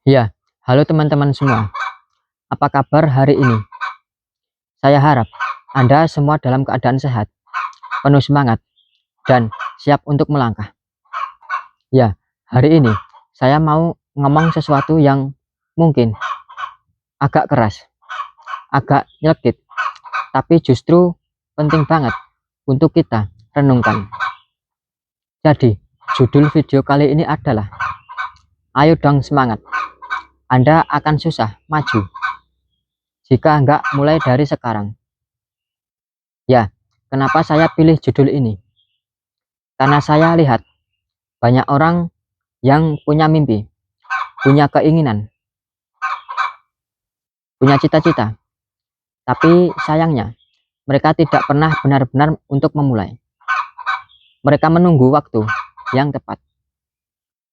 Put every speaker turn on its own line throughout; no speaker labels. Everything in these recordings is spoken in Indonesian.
Ya, halo teman-teman semua. Apa kabar hari ini? Saya harap Anda semua dalam keadaan sehat, penuh semangat, dan siap untuk melangkah. Ya, hari ini saya mau ngomong sesuatu yang mungkin agak keras, agak nyelekit, tapi justru penting banget untuk kita renungkan. Jadi, judul video kali ini adalah Ayo dong semangat, Anda akan susah maju jika nggak mulai dari sekarang. Ya, kenapa saya pilih judul ini? Karena saya lihat banyak orang yang punya mimpi, punya keinginan, punya cita-cita, tapi sayangnya mereka tidak pernah benar-benar untuk memulai. Mereka menunggu waktu yang tepat,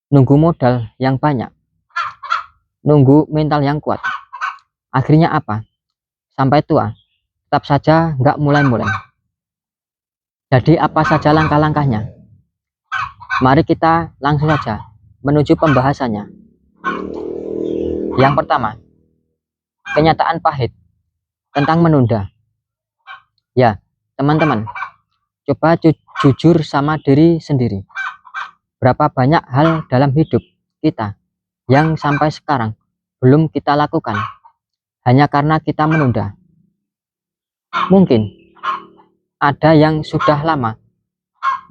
nunggu modal yang banyak, nunggu mental yang kuat. Akhirnya apa? Sampai tua, tetap saja nggak mulai-mulai. Jadi apa saja langkah-langkahnya? Mari kita langsung saja menuju pembahasannya. Yang pertama, kenyataan pahit tentang menunda. Ya, teman-teman, coba jujur sama diri sendiri. Berapa banyak hal dalam hidup kita yang sampai sekarang belum kita lakukan hanya karena kita menunda. Mungkin ada yang sudah lama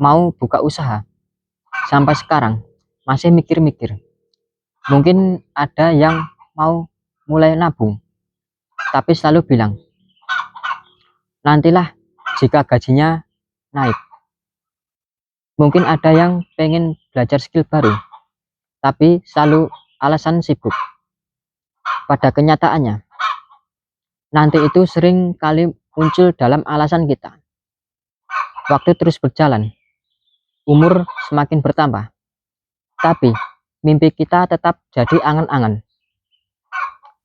mau buka usaha, sampai sekarang masih mikir-mikir. Mungkin ada yang mau mulai nabung, tapi selalu bilang, nantilah jika gajinya naik. Mungkin ada yang pengen belajar skill baru, tapi selalu alasan sibuk. Pada kenyataannya, nanti itu sering kali muncul dalam alasan kita. Waktu terus berjalan, umur semakin bertambah, tapi mimpi kita tetap jadi angan-angan.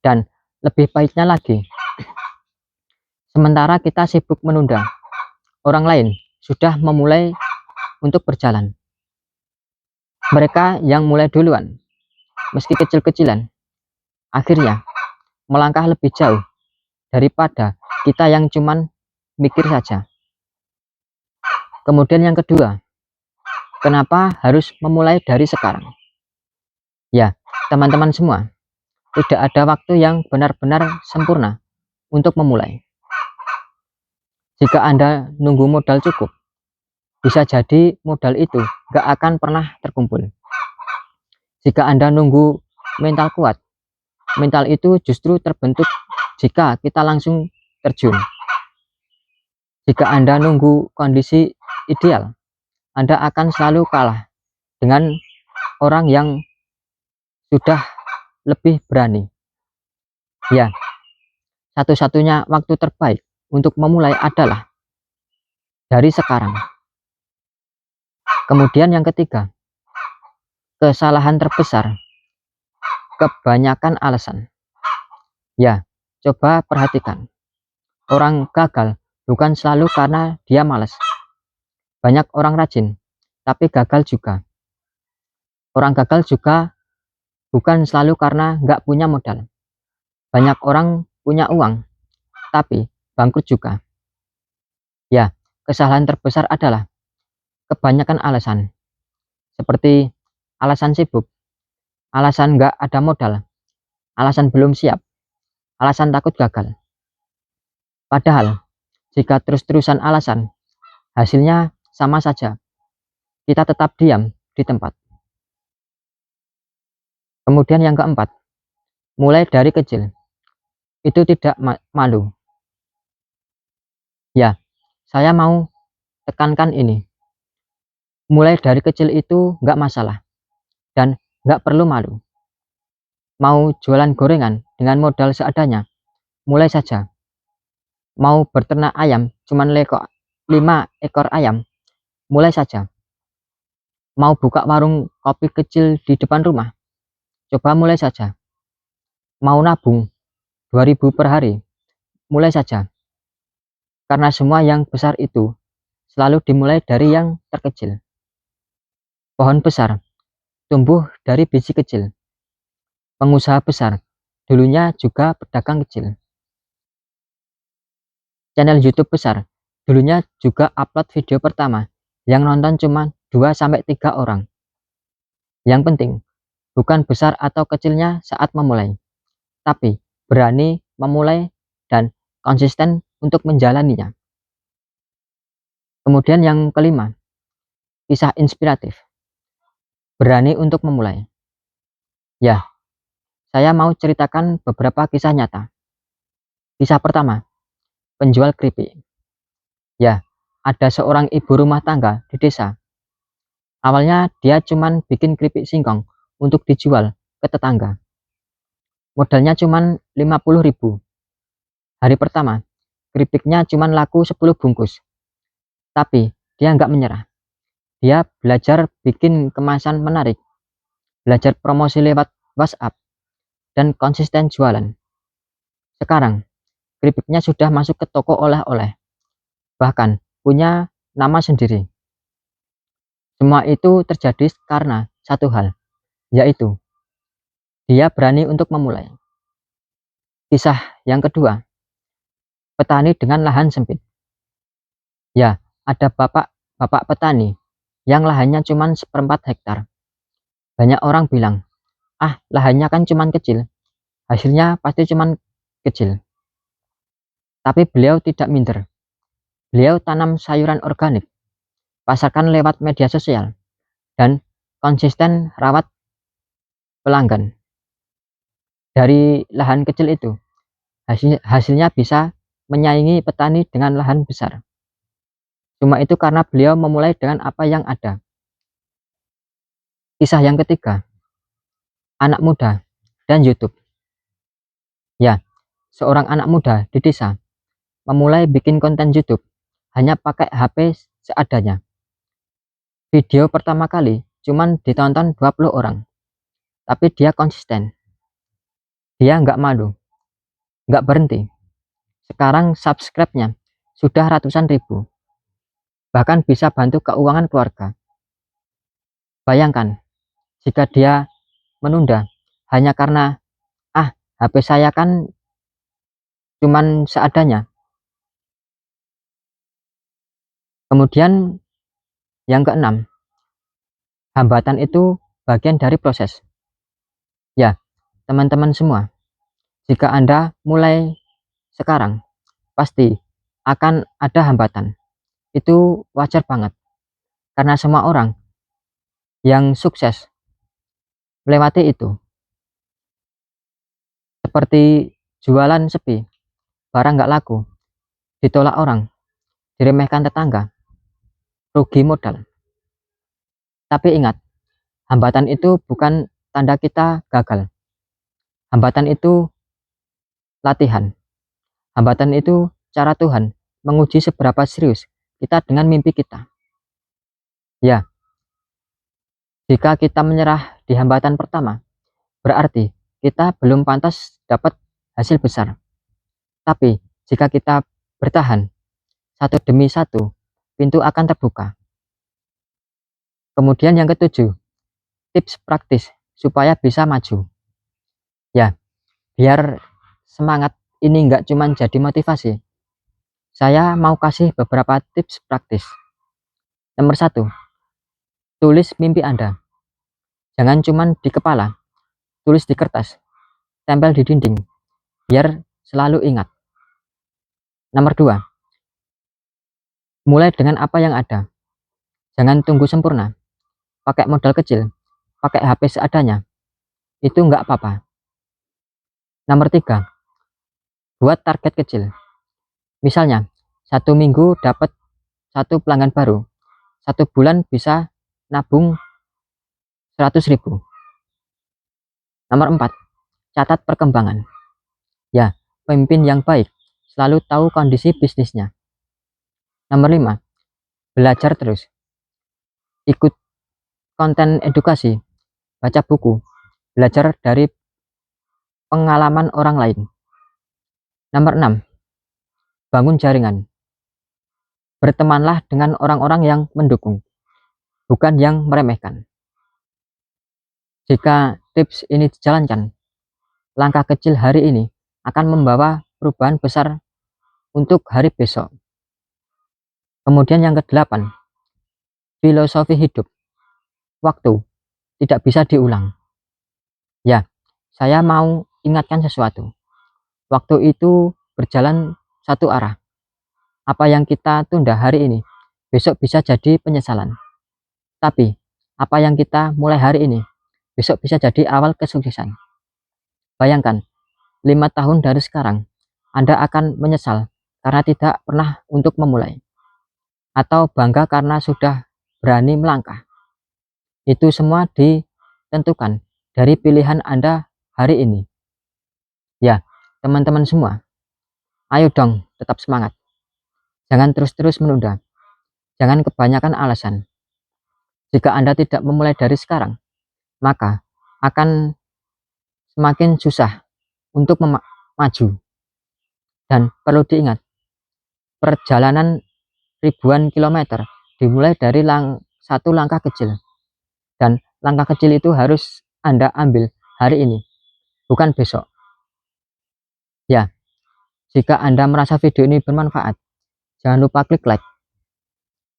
Dan lebih pahitnya lagi, sementara kita sibuk menunda, orang lain sudah memulai untuk berjalan. Mereka yang mulai duluan, meski kecil-kecilan, akhirnya melangkah lebih jauh daripada kita yang cuman mikir saja. Kemudian yang kedua, kenapa harus memulai dari sekarang? Ya, teman-teman semua, tidak ada waktu yang benar-benar sempurna untuk memulai. Jika Anda nunggu modal cukup, bisa jadi modal itu gak akan pernah terkumpul. Jika Anda nunggu mental kuat, mental itu justru terbentuk jika kita langsung terjun. Jika Anda nunggu kondisi ideal, Anda akan selalu kalah dengan orang yang sudah lebih berani. Ya, satu-satunya waktu terbaik untuk memulai adalah dari sekarang. Kemudian yang ketiga, kesalahan terbesar, kebanyakan alasan. Ya, coba perhatikan. Orang gagal bukan selalu karena dia malas. Banyak orang rajin, tapi gagal juga. Orang gagal juga bukan selalu karena nggak punya modal. Banyak orang punya uang, tapi bangkrut juga. Ya, kesalahan terbesar adalah kebanyakan alasan. Seperti alasan sibuk, alasan nggak ada modal, alasan belum siap, alasan takut gagal. Padahal, jika terus-terusan alasan, hasilnya sama saja. Kita tetap diam di tempat. Kemudian yang keempat, mulai dari kecil. Itu tidak malu. Ya, saya mau tekankan ini. Mulai dari kecil itu nggak masalah dan nggak perlu malu. Mau jualan gorengan dengan modal seadanya, mulai saja. Mau berternak ayam, cuman 5 ekor ayam, mulai saja. Mau buka warung kopi kecil di depan rumah, coba mulai saja. Mau nabung 2.000 per hari, mulai saja. Karena semua yang besar itu selalu dimulai dari yang terkecil. Pohon besar tumbuh dari biji kecil. pengusaha besar, dulunya juga pedagang kecil. Channel YouTube besar, dulunya juga upload video pertama, yang nonton cuma 2-3 orang. Yang penting, bukan besar atau kecilnya saat memulai, tapi berani memulai dan konsisten untuk menjalaninya. Kemudian yang kelima, kisah inspiratif. Berani untuk memulai. Ya, saya mau ceritakan beberapa kisah nyata. Kisah pertama, penjual keripik. Ya, ada seorang ibu rumah tangga di desa. Awalnya dia cuman bikin keripik singkong untuk dijual ke tetangga. Modalnya cuman 50.000. Hari pertama, keripiknya cuman laku 10 bungkus. Tapi dia nggak menyerah. Dia belajar bikin kemasan menarik, belajar promosi lewat WhatsApp, dan konsisten jualan. Sekarang, keripiknya sudah masuk ke toko oleh-oleh, bahkan punya nama sendiri. Semua itu terjadi karena satu hal, yaitu dia berani untuk memulai. Kisah yang kedua, petani dengan lahan sempit. Ya, ada bapak petani yang lahannya cuma 1/4 hektar. Banyak orang bilang, lahannya kan cuma kecil, hasilnya pasti cuma kecil. Tapi beliau tidak minder. Beliau tanam sayuran organik, pasarkan lewat media sosial, dan konsisten rawat pelanggan. Dari lahan kecil itu, hasilnya bisa menyaingi petani dengan lahan besar. Cuma itu karena beliau memulai dengan apa yang ada. Kisah yang ketiga, anak muda dan YouTube. Ya, seorang anak muda di desa memulai bikin konten YouTube hanya pakai HP seadanya. Video pertama kali cuman ditonton 20 orang, tapi dia konsisten. Dia nggak malu, nggak berhenti. Sekarang subscribe-nya sudah ratusan ribu, bahkan bisa bantu keuangan keluarga. Bayangkan, jika dia menunda hanya karena HP saya kan cuman seadanya. Kemudian yang keenam, hambatan itu bagian dari proses. Ya, teman-teman semua, jika Anda mulai sekarang, pasti akan ada hambatan. Itu wajar banget, karena semua orang yang sukses melewati itu. Seperti jualan sepi, barang nggak laku, ditolak orang, diremehkan tetangga, rugi modal. Tapi ingat, hambatan itu bukan tanda kita gagal. Hambatan itu latihan. Hambatan itu cara Tuhan menguji seberapa serius kita dengan mimpi kita. Ya, jika kita menyerah di hambatan pertama, berarti kita belum pantas dapat hasil besar. Tapi jika kita bertahan satu demi satu, pintu akan terbuka. Kemudian yang ketujuh, tips praktis supaya bisa maju. Ya, biar semangat ini nggak cuma jadi motivasi, saya mau kasih beberapa tips praktis. Nomor 1, tulis mimpi Anda. Jangan cuma di kepala, tulis di kertas, tempel di dinding, biar selalu ingat. Nomor 2, mulai dengan apa yang ada. Jangan tunggu sempurna. Pakai modal kecil, pakai HP seadanya, itu nggak apa-apa. Nomor 3, buat target kecil. Misalnya, 1 minggu dapat 1 pelanggan baru, 1 bulan bisa nabung 100.000. Nomor 4, catat perkembangan. Ya, pemimpin yang baik selalu tahu kondisi bisnisnya. Nomor 5, belajar terus. Ikut konten edukasi, baca buku, belajar dari pengalaman orang lain. Nomor 6, bangun jaringan. Bertemanlah dengan orang-orang yang mendukung, bukan yang meremehkan. Jika tips ini dijalankan, langkah kecil hari ini akan membawa perubahan besar untuk hari besok. Kemudian yang kedelapan, filosofi hidup. Waktu tidak bisa diulang. Ya, saya mau ingatkan sesuatu. Waktu itu berjalan satu arah. Apa yang kita tunda hari ini, besok bisa jadi penyesalan. Tapi, apa yang kita mulai hari ini, besok bisa jadi awal kesuksesan. Bayangkan, 5 tahun dari sekarang, Anda akan menyesal karena tidak pernah untuk memulai. Atau bangga karena sudah berani melangkah. Itu semua ditentukan dari pilihan Anda hari ini. Ya, teman-teman semua, ayo dong tetap semangat. Jangan terus-terus menunda. Jangan kebanyakan alasan. Jika Anda tidak memulai dari sekarang, maka akan semakin susah untuk maju. Dan perlu diingat, perjalanan ribuan kilometer dimulai dari satu langkah kecil. Dan langkah kecil itu harus Anda ambil hari ini, bukan besok. Ya, jika Anda merasa video ini bermanfaat, jangan lupa klik like.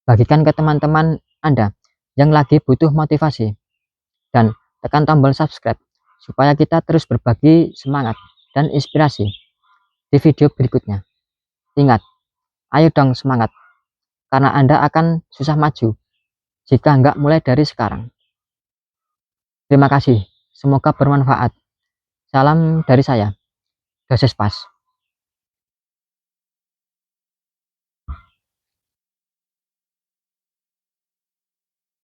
Bagikan ke teman-teman Anda yang lagi butuh motivasi. Dan tekan tombol subscribe supaya kita terus berbagi semangat dan inspirasi di video berikutnya. Ingat, ayo dong semangat, karena Anda akan susah maju jika nggak mulai dari sekarang. Terima kasih, semoga bermanfaat. Salam dari saya, Dosis Pas.